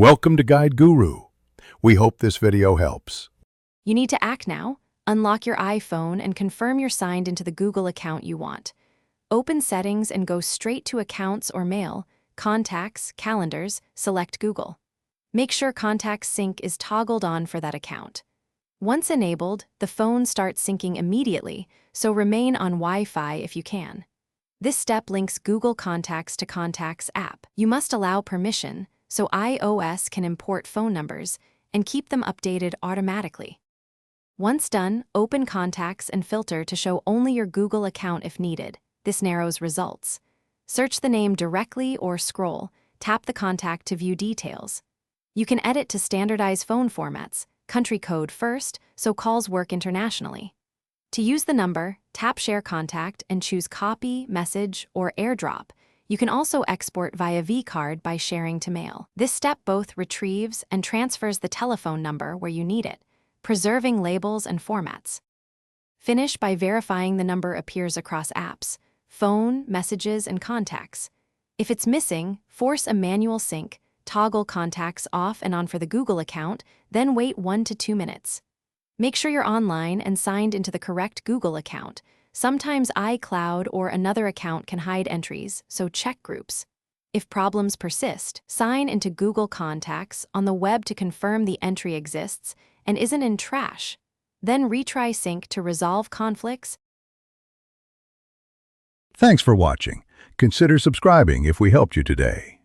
Welcome to Guide Guru. We hope this video helps. You need to act now. Unlock your iPhone and confirm you're signed into the Google account you want. Open Settings and go straight to Accounts or Mail, Contacts, Calendars, select Google. Make sure Contacts Sync is toggled on for that account. Once enabled, the phone starts syncing immediately, so remain on Wi-Fi if you can. This step links Google Contacts to Contacts app. You must allow permission, so iOS can import phone numbers and keep them updated automatically. Once done, open Contacts and filter to show only your Google account if needed. This narrows results. Search the name directly or scroll, tap the contact to view details. You can edit to standardize phone formats, country code first, so calls work internationally. To use the number, tap Share Contact and choose Copy, Message, or AirDrop. You can also export via vCard by sharing to mail. This step both retrieves and transfers the telephone number where you need it, preserving labels and formats. Finish by verifying the number appears across apps, phone, messages, and contacts. If it's missing, force a manual sync, toggle contacts off and on for the Google account, then wait 1 to 2 minutes. Make sure you're online and signed into the correct Google account. Sometimes iCloud or another account can hide entries, so check groups. If problems persist, sign into Google Contacts on the web to confirm the entry exists and isn't in trash. Then retry sync to resolve conflicts. Thanks for watching. Consider subscribing if we helped you today.